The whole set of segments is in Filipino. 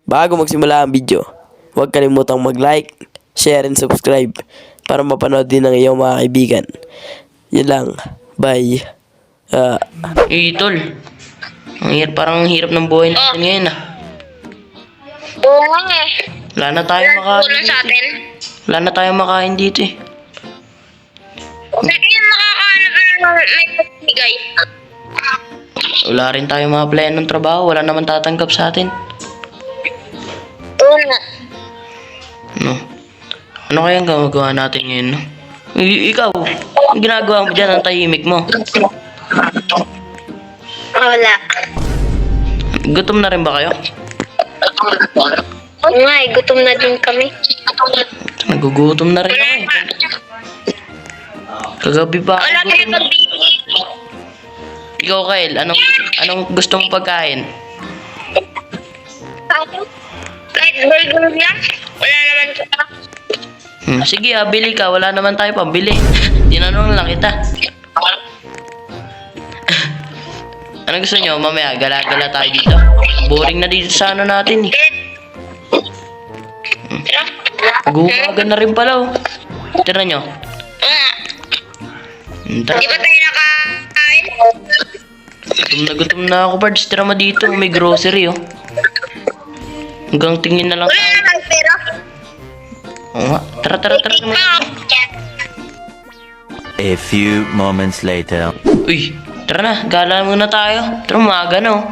Bago magsimula ang video, huwag kalimutang mag-like, share, and subscribe para mapanood din ng iyong mga kaibigan. Yun lang. Bye. Tol. Parang ang hirap ng buhay natin ngayon Oo nga eh. Wala na tayong makain Kulang sa dito. atin. Wala na tayong makain dito eh. Sige yung makakahanap ng may pagbigay. Wala rin tayong mga plano ng trabaho. Wala naman tatanggap sa atin. Oo nga. No. Ano kaya ang gagawin natin ngayon, no? Ikaw, ang ginagawa mo dyan, ang tahimik mo. Wala. Gutom na rin ba kayo? Oo nga eh, gutom na din kami. Nagugutom na rin ako eh. Kagabi pa Wala ako kayo gutom. pagbigay. Ikaw, Kyle, anong gusto mong pagkain? Kahit burger lang, wala naman siya. Sige, bili ka. Wala naman tayo pambili. Tinanong lang kita. Ano gusto nyo? Mamaya, gala-gala tayo dito. Boring na dito sa ano natin eh. Gumaga na rin pala oh. Tira nyo. Tara. Di ba tayo nakain? Gutom na ako, Pards. Tira mo dito. May grocery oh. Hanggang tingin na lang Wala tayo. naman pera. Oo nga. Tara naman. A few moments later. Uy, tara na. Gala muna tayo. Tara, umaga na oh.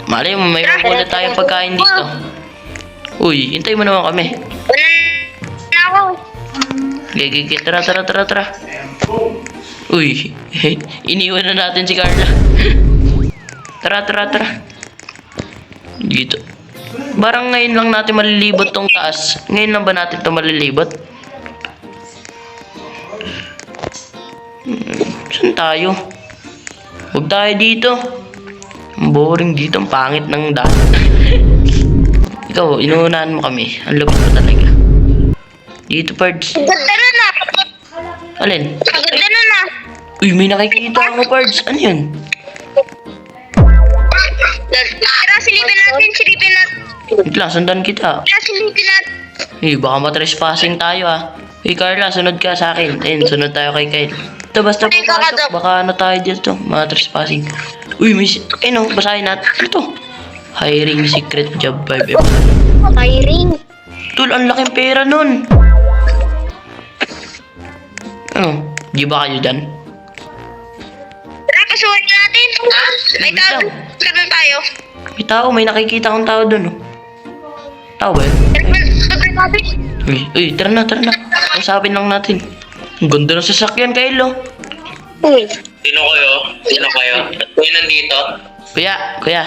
Malay mo, may magulat tayong pagkain dito. Uy, hintay mo naman kami. Wala na ako. Gigi, tara. Uy, iniwan na natin si Carla. Tara. Dito. Parang ngayon lang natin malilibot tong taas. Ngayon lang ba natin ito malilibot? Saan tayo? Huwag tayo dito. Ang boring dito. Ang pangit ng daan. Ikaw, inuunahan mo kami. Ang lupit mo talaga. Dito, Pards. Ganda na na. Alin? Ganda na na. Uy, may nakikita ako, Pards. Ano yun? Tara, silipin natin. Wait lang, sundan kita. Tara, silipin natin. Baka matrespassing tayo Carla, sunod ka sa akin. Ayun, sunod tayo kay Kyle. Ito, basta Ay, papasok. kakadok. Baka ano tayo dito, matrespassing. Uy, basahin natin. Ito. Hiring secret job 5M. Hiring. Tul, ang laking pera nun. Ano, di ba kayo dyan? Tara, kasuhan natin. May tao. Tara tayo. May tao, may nakikita akong tao dun Tao ba yun? Tara natin. Uy, tara na. Usapin lang natin. Ang ganda ng sasakyan, Kyle Uy. Sino kayo? Kuya nandito? Kuya.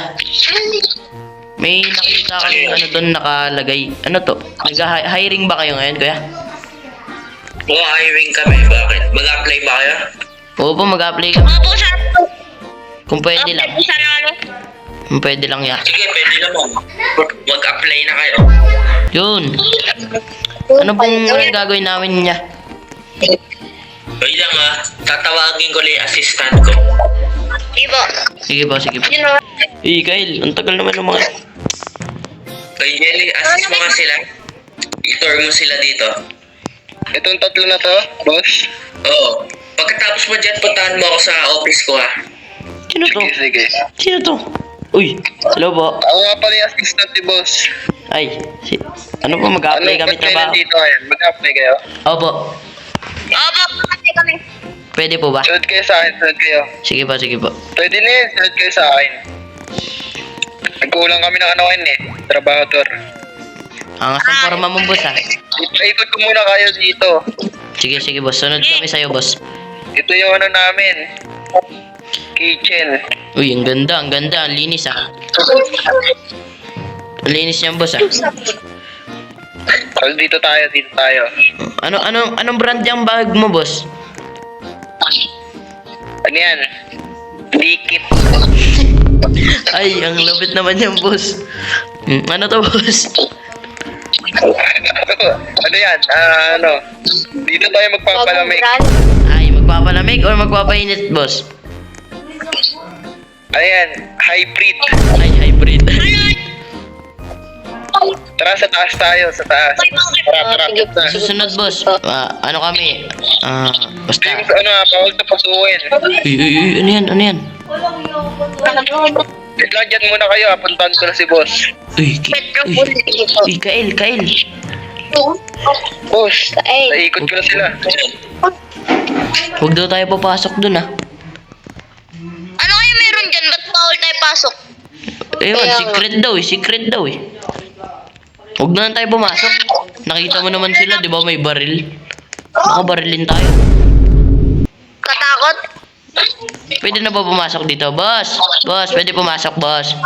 May nakita kami doon nakalagay. Ano to? Nag-hiring ba kayo ngayon, kuya? Oo, hiring kami. Bakit? Mag-apply ba kayo? Oo po, mag-apply kami. Opo, sana. Kung pwede lang. Sana ano. Kung pwede lang ya. Sige, pwede naman. Mag-apply na kayo. Yun. Ano pong gagawin namin niya? Wait lang tatawagin ko lang yung assistant ko. Ibo. Sige po. You know. Kyle, ang tagal naman ng mga... Kay Jelly, assist mo nga sila. I-tour mo sila dito. Itong tatlo na to, boss? Oo. Pagkatapos mo dyan, puntahan mo ako sa office ko Sino to? Sige. Sino to? Uy, hello po. Ako nga pala yung assistant ni boss. Ano po, mag-apply kami ba't kayo trabaho? nandito ngayon? Mag-apply kayo? Opo. Opo, kami. Pwede po ba? Sunod kayo sa akin, sunod kayo. Sige po. Pwede na yun, sunod kayo sa akin. Nagkulang kami ng ano ngayon trabahador. Ang asang forma mo, boss Ikot ko muna kayo dito. Sige, boss. Sunod kami sa'yo, boss. Ito yung ano namin. Kitchen. Uy, ang ganda. Ang linis Ang linis niyan, boss So, dito tayo. Anong brand yung bag mo, boss? Ano yan? Likit. Ay, ang lapit naman yan, boss. Ano to, boss? Ano yan? Dito tayo magpapalamig. Ay, magpapalamig or magpapainit, boss? Ayan, hybrid. Ay, hybrid. Tara, sa taas tayo, sa taas. Tara, Sige. na. Susunod, boss. Ano kami? Basta. James, bawal na pasukin. Uy, ano yan? Ano yan? Wait lang, dyan muna kayo, puntahan ko na si boss. Uy, Petro uy, Bulli. uy, Kael. Boss, Ay. naikot ko na sila. Huwag daw tayo papasok dun, ah. Ano kaya meron dyan? Ba't bawal tayo pasok? Ayun, Kaya nga. secret daw eh. Huwag na lang tayo pumasok. Nakita mo naman sila, di ba may baril? Baka barilin tayo. Katakot? Pwede na ba pumasok dito, boss? Boss, pwede pumasok, boss.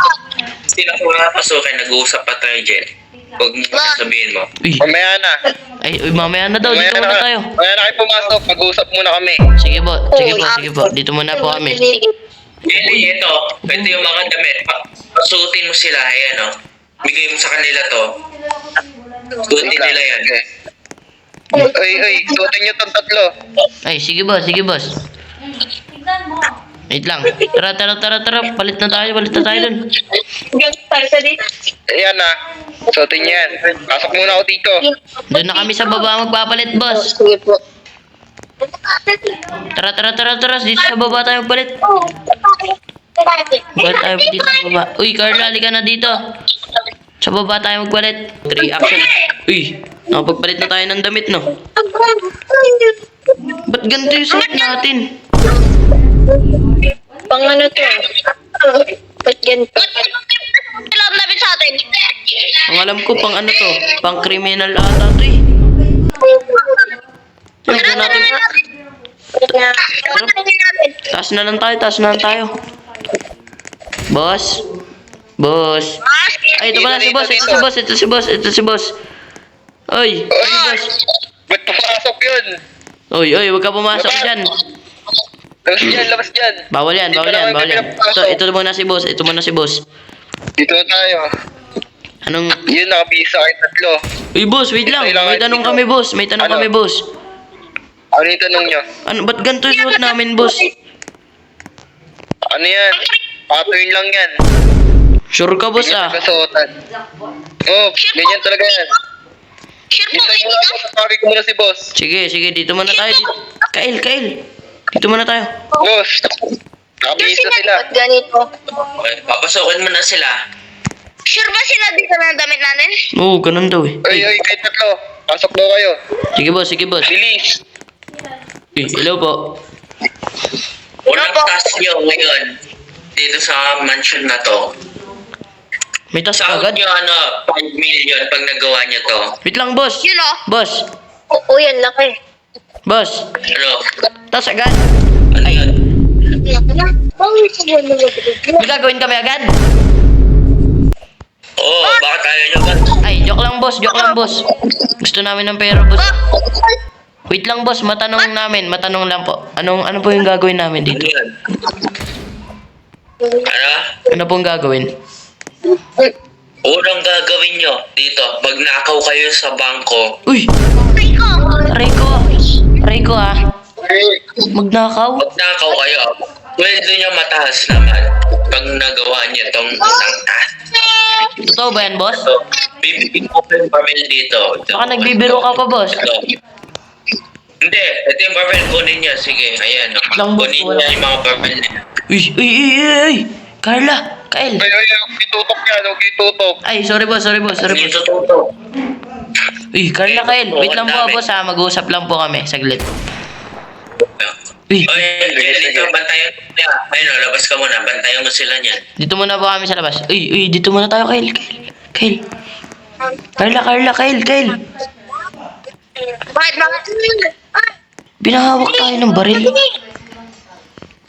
Sila ko nga pasukin, nag-uusap pa tayo dyan. Huwag mo sabihin mo. Uy, Mamaya na. uy, mamaya na daw, dito muna tayo. Mamaya na kayo pumasok, mag-uusap muna kami. Sige po, dito muna po kami. Hindi, ito yung mga damit. Pasuotin mo sila, ayan o. Bigay mo sa kanila to. Suotin nila yan. Ay, suotin nyo tong tatlo. Ay, sige boss. Wait lang. Tara. Palit na tayo dun. Ayan na. Suotin nyo yan. Pasok muna ako dito. Doon na kami sa baba magpapalit, boss. Sige po. Tara. Dito sa baba tayo magpalit. Balik tayo dito sa baba. Uy, Carla, halika na dito. Sa baba tayo magpalit. 3 action. Uy, nakapagpalit na tayo ng damit, no? Ba't ganito yung suot natin? Pang ano to? Ba't ganito? Alam namin sa atin. Ang alam ko, pang ano to? Pang criminal ata to eh. Tara natin. Taas na lang tayo. Boss. Ay, ito pala si boss. Oy, boss. Ba't pumasok yun? Oy, huwag ka pumasok dyan. Labas dyan. Bawal yan. Ito muna si boss. Dito na tayo. Anong... Yun, nakabisa kayo tatlo. Uy, boss, wait lang. May tanong kami, boss. Ano yung tanong nyo? Ano, ba't ganito yung suot namin, boss? Ano yan? Pattern lang yan. Sure ka, boss, Ganyan ah? nagkasuotan. Ganyan talaga yan. Sure po Hintay kayo mo na, dito? pari ko muna si boss. Sige, dito muna tayo. Kail. Dito muna tayo. Boss, nakabisa sila. Ba't ganito? Okay, papasukin mo na sila. Sure ba sila dito na damit natin? Oo, ganun daw eh. Ay, kayo tatlo. Pasok daw kayo. Sige, boss. Bilis. Uy, hello po. Unang task nyo ngayon, dito sa mansion na to. May task Sahod agad? nyo 5 million pag nagawa nyo to. Wait lang, boss. Yun o. Boss. Oo, yan laki. Boss. Ano? Task agad? Ano yun? May gagawin kami agad? Oo, bakit ayaw nyo ba? Ay, joke lang, boss. Gusto namin ng pera, boss. Wait lang, boss. Matanong lang po. Ano po yung gagawin namin Ano dito? yun? Ano? Ano pong gagawin? Unang gagawin nyo dito, pag nakaw kayo sa bangko, Uy! Rico ah. Magnakaw? pag nakaw kayo, sweldo nyo mataas naman pag nagawa nyo itong unang task. Totoo ba yan, boss? So, bibigyan ko yung baril dito. Baka nagbibiro ka pa, boss. Hindi, ito yung baril, kunin nyo. Sige, ayan. Lang, boss, Kunin wala. nyo yung mga baril nyo. Uy! Carla! Kael! Ay, huwag itutok yan. Huwag itutok. Ay, sorry boss. Dito to. Uy, Carla, Kael. Wait lang po, boss ha. Mag-uusap lang po kami. Saglit. Uy, Oy, dito, bantayan mo sila. Ayun, labas ka muna. Bantayan mo sila niyan. dito muna po kami sa labas. Uy, dito muna tayo, Kael. Carla, Kael. Bakit? Binahawak tayo ng baril.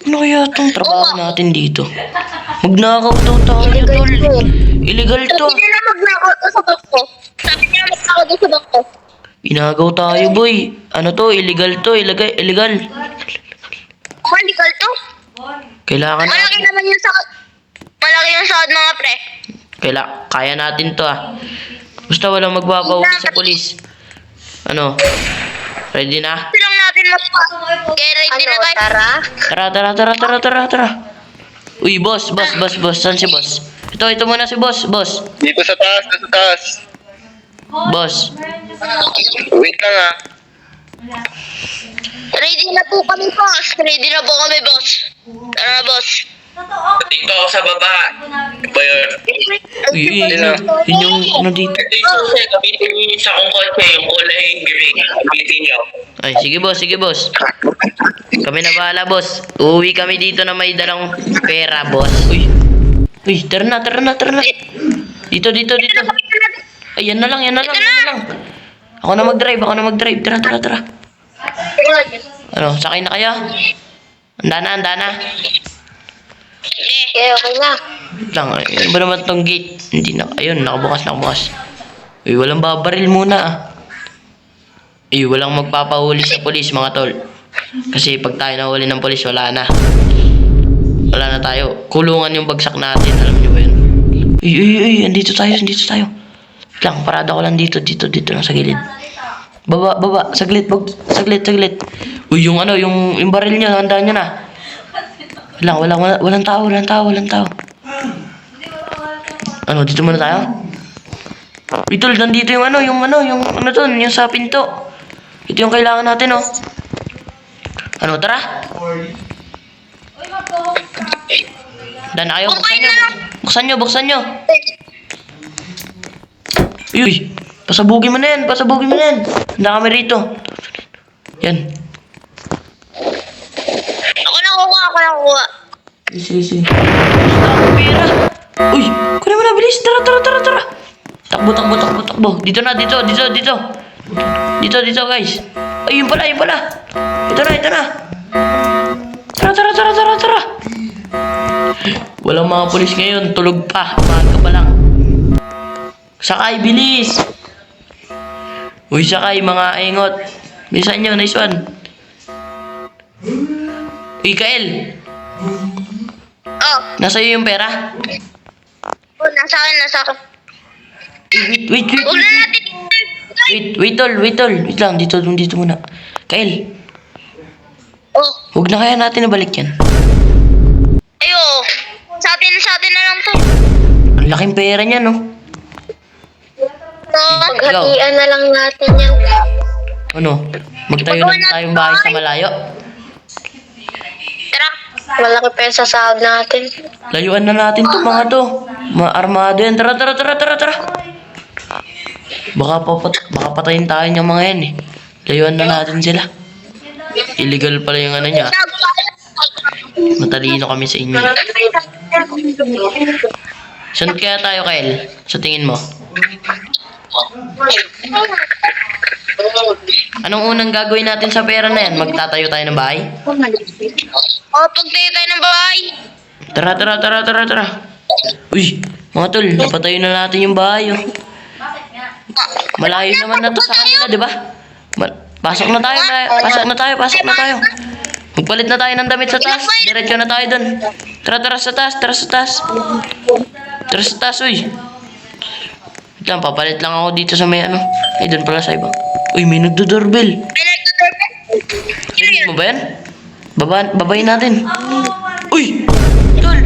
Ano kaya itong trabaho natin dito? Magnakaw daw tayo, tol. Illegal to. Sabi nila magnakaw to sa bakto. Inagaw tayo, boy. Ano to? Illegal to. Illegal. Legal to? Kailangan Malaki natin. naman yung sahod. Malaki yung sahod mga pre. Kaya natin to ah. Basta walang magpapahuli sa polis. Ano? Ready na? Silang natin kaya ready na tayo. Tara. Uy, boss. Saan si boss? Ito muna si boss. Dito sa taas. Boss. Wait lang ah. Ready na po kami, boss. Ready na po kami, boss. Tara, boss. Dito ako sa baba. Ba yun? Uy, yun yung ano dito. Ito yung susi. Gamitin niyo yung sakong kotse. Yung kulay green. Gamitin niyo. Ay, sige boss. Kami na bahala, boss. Uuwi kami dito na may dalang pera, boss. Uy, tara na. Dito. Ay, yan na lang. Ako na mag-drive. Tara. Ano, sakay na kayo? Handa na. Okay, okay na. Lang, ano ba naman tong gate? Hindi na, ayun, nakabukas. Uy, walang babaril muna ah. Uy, walang magpapahuli sa polis, mga tol. Kasi pag tayo nahuli ng polis, wala na tayo. Kulungan yung bagsak natin, alam nyo ba yun? Uy, andito tayo. Lang, parada ko lang dito lang sa gilid. Baba, saglit. Uy, yung baril niya, handaan niya na. Walang tao. Ano, dito muna tayo? Uy, tol, nandito yung sa pinto. Ito yung kailangan natin, oh. Ano, tara? Dan kayo, buksan nyo. Uy, pasabugin mo na yan. Handa kami rito. Yan. Ako nakuha. Sige. Basta ako pera. Uy, kunin mo na, bilis. Tara. Takbo. Dito, guys. Ay, yun pala. Ito na. Tara. Walang mga polis ngayon. Tulog pa. Maaga pa lang. Sakay, bilis. Uy, sakay, mga engot. Bilisan nyo, nice one. Uy, Kael. Oh, Nasa iyo yung pera? nasa akin. Wait. Una natin. Wait, tol. Wait lang, dito muna. Kael, Oh, huwag na kaya natin nabalik yan. ayo. Sa atin na lang to. Ang laking pera niya, no? Paghatian na lang natin yan. Ano? Magtayo na tayong bahay sa malayo? Tara, malaki pa yung sasahod natin. Layuan na natin to mga to. Mga armado yan. Tara. Baka patayin tayo ng mga yan eh. Layuan na natin sila. Illegal pala yung ano niya. Matalino kami sa inyo. Saan kaya tayo, Kyle? Sa tingin mo? Anong unang gagawin natin sa pera na yan? Magtatayo tayo ng bahay? Pagtayo tayo ng bahay. Tara. Uy, mga tol, napatayo na natin yung bahay, oh. Malayo naman na to sa kanila, di ba? Pasok na tayo. Magpalit na tayo ng damit sa taas. Diretso na tayo dun. Tara sa taas. Tara sa taas, uy. Wait lang, papalit lang ako dito sa may ano. Ay, dun pala sa iba. Uy, may nagdo-doorbell. Rinig mo ba yan? Babayin natin. Uy! Tol!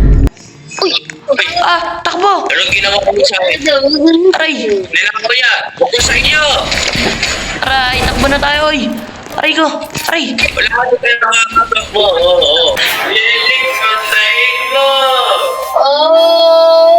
Uy! Takbo! Anong ginawa ko sa akin? Aray! Nilang ko yan. Bukos sa inyo. Aray! Takbo na tayo, oy! Aray ko! Aray! Wala ka kayo nakakatak mo. Oo. Lilig ang sahig mo. Oh!